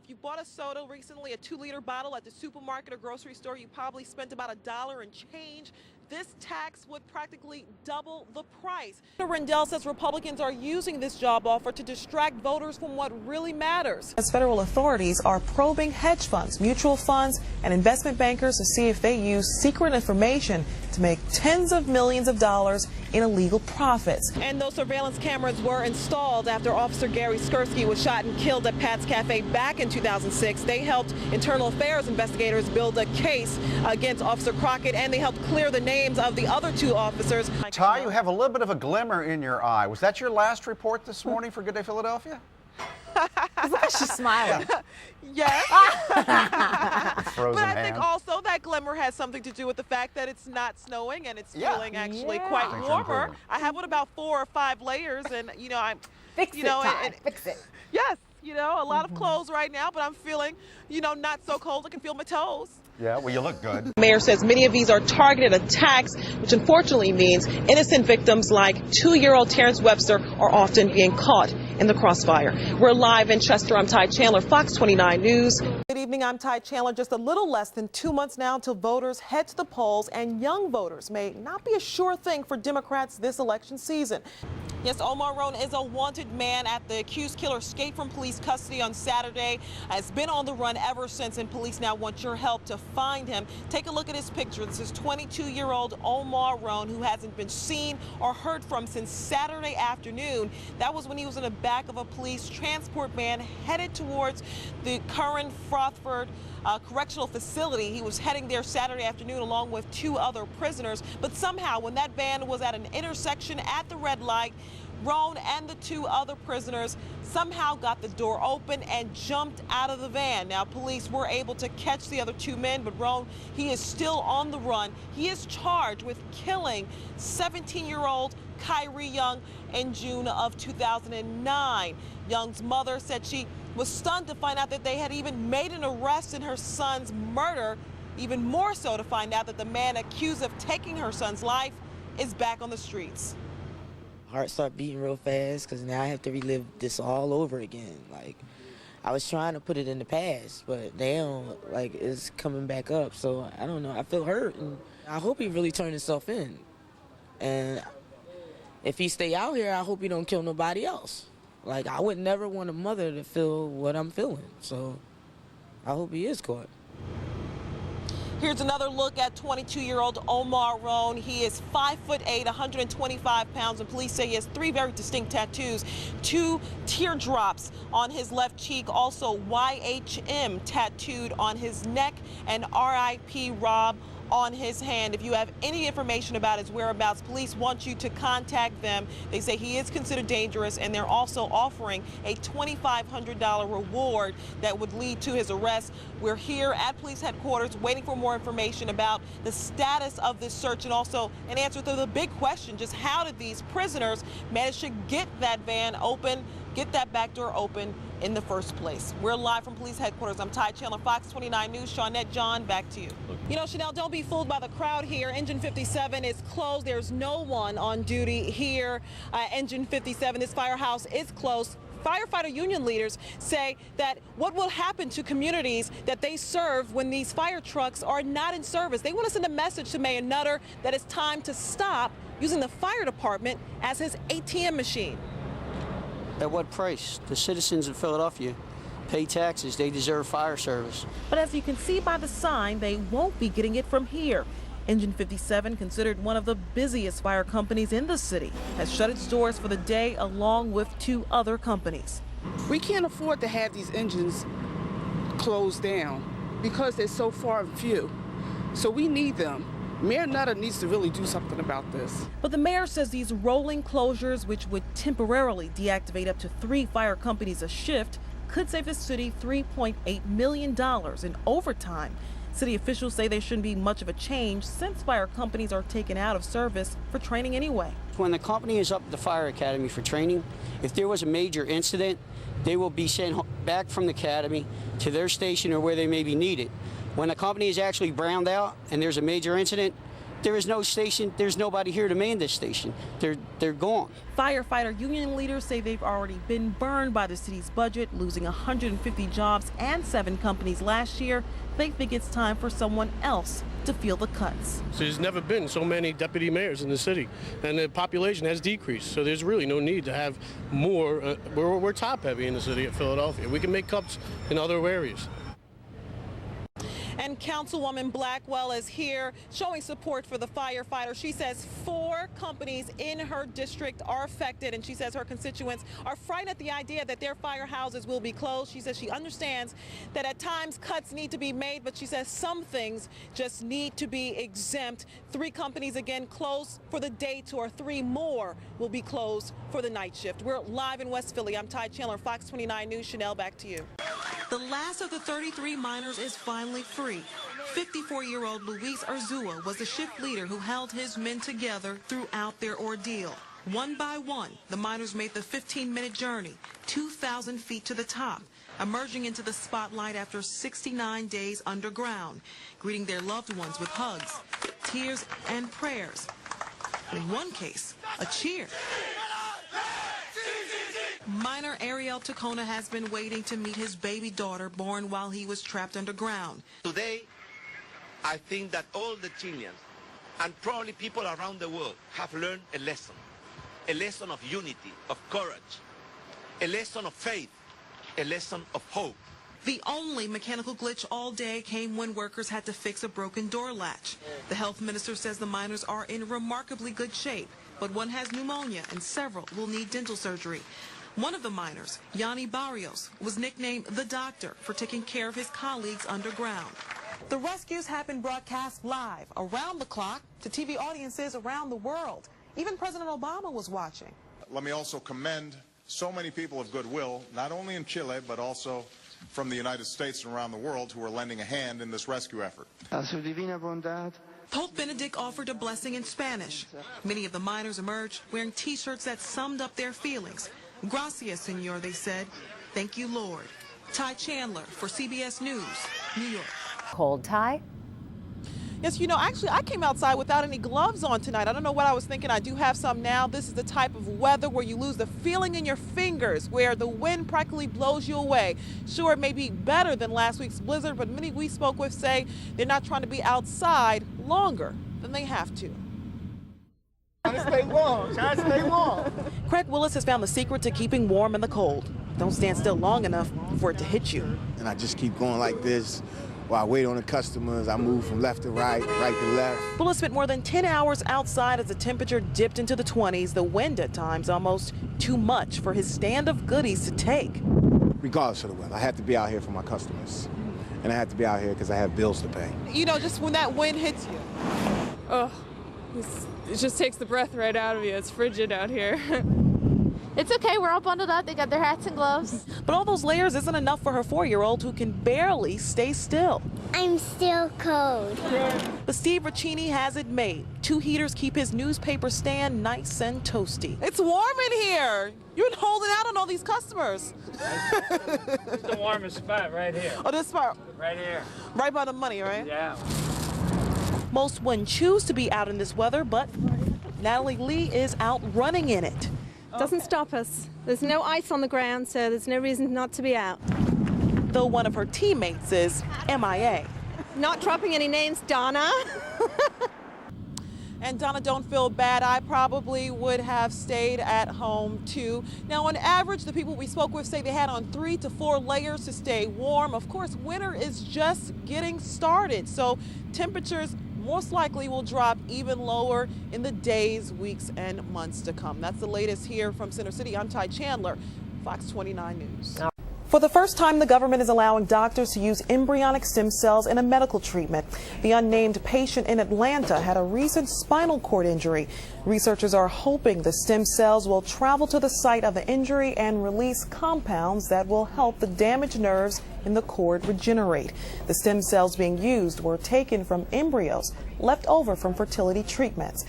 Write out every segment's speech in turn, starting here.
If you bought a soda recently, a 2-liter bottle at the supermarket or grocery store, you probably spent about $1 and change. This tax would practically double the price. Rendell says Republicans are using this job offer to distract voters from what really matters. As federal authorities are probing hedge funds, mutual funds, and investment bankers to see if they use secret information to make tens of millions of dollars in illegal profits. And those surveillance cameras were installed after Officer Gary Skursky was shot and killed at Pat's Cafe back in 2006. They helped internal affairs investigators build a case against Officer Crockett, and they helped clear the names of the other 2 officers. Ty, you have a little bit of a glimmer in your eye. Was that your last report this morning for Good Day Philadelphia? Look at she's smiling. Yes. Frozen but I hand. think also that glimmer has something to do with the fact that it's not snowing and it's feeling actually quite Things are warmer. improving. I have what, about 4 or 5 layers, and I'm Fix it, Ty. Fix it. Yes, a lot of clothes right now, but I'm feeling, not so cold. I can feel my toes. Yeah, well, you look good. The mayor says many of these are targeted attacks, which unfortunately means innocent victims like 2-year-old Terrence Webster are often being caught in the crossfire. We're live in Chester. I'm Ty Chandler, Fox 29 News. Good evening. I'm Ty Chandler. Just a little less than 2 months now until voters head to the polls, and young voters may not be a sure thing for Democrats this election season. Yes, Omar Roan is a wanted man after the accused killer escaped from police custody on Saturday. Has been on the run ever since, and police now want your help to find him. Take a look at his picture. This is 22-year-old Omar Roan, who hasn't been seen or heard from since Saturday afternoon. That was when he was in the back of a police transport van headed towards the current Frothford correctional facility. He was heading there Saturday afternoon along with 2 other prisoners. But somehow, when that van was at an intersection at the red light, Roan and the 2 other prisoners somehow got the door open and jumped out of the van. Now, police were able to catch the other 2 men, but Roan, he is still on the run. He is charged with killing 17-year-old Kyrie Young in June of 2009. Young's mother said she was stunned to find out that they had even made an arrest in her son's murder, even more so to find out that the man accused of taking her son's life is back on the streets. Heart start beating real fast because now I have to relive this all over again. Like, I was trying to put it in the past, but now, it's coming back up. So, I don't know. I feel hurt, and I hope he really turned himself in. And if he stay out here, I hope he don't kill nobody else. I would never want a mother to feel what I'm feeling. So, I hope he is caught. Here's another look at 22-year-old Omar Roan. He is 5'8", 125 pounds, and police say he has 3 very distinct tattoos. 2 teardrops on his left cheek, also YHM tattooed on his neck, and RIP Rob on his hand. If you have any information about his whereabouts, police want you to contact them. They say he is considered dangerous, and they're also offering a $2,500 reward that would lead to his arrest. We're here at police headquarters waiting for more information about the status of this search and also an answer to the big question, just how did these prisoners manage to get that van open, get that back door open in the first place? We're live from police headquarters. I'm Ty Chandler, Fox 29 News. Shawnette, John, back to you. Chanel, don't be fooled by the crowd here. Engine 57 is closed. There's no one on duty here. Engine 57, this firehouse is closed. Firefighter union leaders say that what will happen to communities that they serve when these fire trucks are not in service? They want to send a message to Mayor Nutter that it's time to stop using the fire department as his ATM machine. At what price? The citizens of Philadelphia pay taxes. They deserve fire service. But as you can see by the sign, they won't be getting it from here. Engine 57, considered one of the busiest fire companies in the city, has shut its doors for the day along with 2 other companies. We can't afford to have these engines closed down because they're so far and few. So we need them. Mayor Nutter needs to really do something about this. But the mayor says these rolling closures, which would temporarily deactivate up to 3 fire companies a shift, could save the city $3.8 million in overtime. City officials say there shouldn't be much of a change since fire companies are taken out of service for training anyway. When the company is up at the fire academy for training, if there was a major incident, they will be sent back from the academy to their station or where they may be needed. When a company is actually browned out and there's a major incident, there is no station, there's nobody here to man this station. They're gone. Firefighter union leaders say they've already been burned by the city's budget, losing 150 jobs and 7 companies last year. They think it's time for someone else to feel the cuts. So there's never been so many deputy mayors in the city, and the population has decreased. So there's really no need to have more. We're top heavy in the city of Philadelphia. We can make cuts in other areas. And Councilwoman Blackwell is here showing support for the firefighter. She says 4 companies in her district are affected, and she says her constituents are frightened at the idea that their firehouses will be closed. She says she understands that at times cuts need to be made, but she says some things just need to be exempt. 3 companies again closed for the day tour. 3 more will be closed for the night shift. We're live in West Philly. I'm Ty Chandler, Fox 29 News. Chanel, back to you. The last of the 33 miners is finally free. 54-year-old Luis Urzua was the shift leader who held his men together throughout their ordeal. One by one, the miners made the 15-minute journey, 2,000 feet to the top, emerging into the spotlight after 69 days underground, greeting their loved ones with hugs, tears, and prayers. In one case, a cheer. Miner Ariel Tacona has been waiting to meet his baby daughter born while he was trapped underground. Today, I think that all the Chileans and probably people around the world have learned a lesson of unity, of courage, a lesson of faith, a lesson of hope. The only mechanical glitch all day came when workers had to fix a broken door latch. The health minister says the miners are in remarkably good shape, but one has pneumonia and several will need dental surgery. One of the miners, Yanni Barrios, was nicknamed the doctor for taking care of his colleagues underground. The rescues have been broadcast live around the clock to TV audiences around the world. Even President Obama was watching. Let me also commend so many people of goodwill, not only in Chile, but also from the United States and around the world, who are lending a hand in this rescue effort. Pope Benedict offered a blessing in Spanish. Many of the miners emerged wearing T-shirts that summed up their feelings. Gracias, Senor, they said. Thank you, Lord. Ty Chandler for CBS News, New York. Cold, Ty? Yes, you know, actually, I came outside without any gloves on tonight. I don't know what I was thinking. I do have some now. This is the type of weather where you lose the feeling in your fingers, where the wind practically blows you away. Sure, it may be better than last week's blizzard, but many we spoke with say they're not trying to be outside longer than they have to. Trying to stay warm. Trying to stay warm. Craig Willis has found the secret to keeping warm in the cold. Don't stand still long enough for it to hit you. And I just keep going like this while I wait on the customers. I move from left to right, right to left. Willis spent more than 10 hours outside as the temperature dipped into the 20s. The wind at times almost too much for his stand of goodies to take. Regardless of the weather, I have to be out here for my customers. And I have to be out here because I have bills to pay. You know, just when that wind hits you. Oh, it just takes the breath right out of you. It's frigid out here. It's okay, we're all bundled up. They got their hats and gloves. But all those layers isn't enough for her 4-year-old who can barely stay still. I'm still cold. But Steve Riccini has it made. 2 heaters keep his newspaper stand nice and toasty. It's warm in here. You've been holding out on all these customers. It's the warmest spot right here. Oh, this spot? Right here. Right by the money, right? Yeah. Most wouldn't choose to be out in this weather, but Natalie Lee is out running in it. Doesn't stop us. There's no ice on the ground, so there's no reason not to be out. Though one of her teammates is MIA. Not dropping any names, Donna. And Donna, don't feel bad. I probably would have stayed at home too. Now, on average, the people we spoke with say they had on 3 to 4 layers to stay warm. Of course, winter is just getting started, so temperatures most likely will drop even lower in the days, weeks, and months to come. That's the latest here from Center City. I'm Ty Chandler, Fox 29 News. For the first time, the government is allowing doctors to use embryonic stem cells in a medical treatment. The unnamed patient in Atlanta had a recent spinal cord injury. Researchers are hoping the stem cells will travel to the site of the injury and release compounds that will help the damaged nerves in the cord regenerate. The stem cells being used were taken from embryos left over from fertility treatments.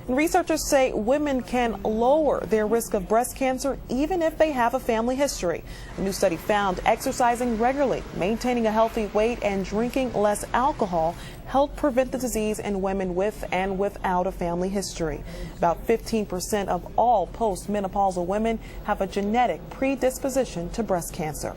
And researchers say women can lower their risk of breast cancer even if they have a family history. A new study found exercising regularly, maintaining a healthy weight, and drinking less alcohol help prevent the disease in women with and without a family history. About 15% of all postmenopausal women have a genetic predisposition to breast cancer.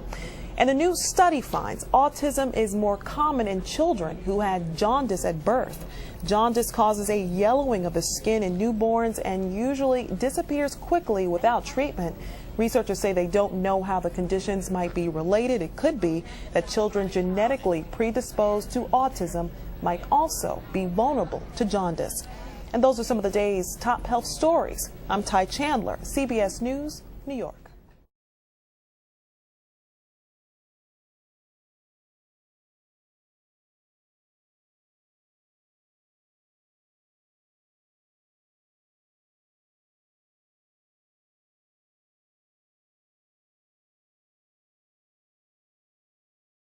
And a new study finds autism is more common in children who had jaundice at birth. Jaundice causes a yellowing of the skin in newborns and usually disappears quickly without treatment. Researchers say they don't know how the conditions might be related. It could be that children genetically predisposed to autism might also be vulnerable to jaundice. And those are some of the day's top health stories. I'm Ty Chandler, CBS News, New York.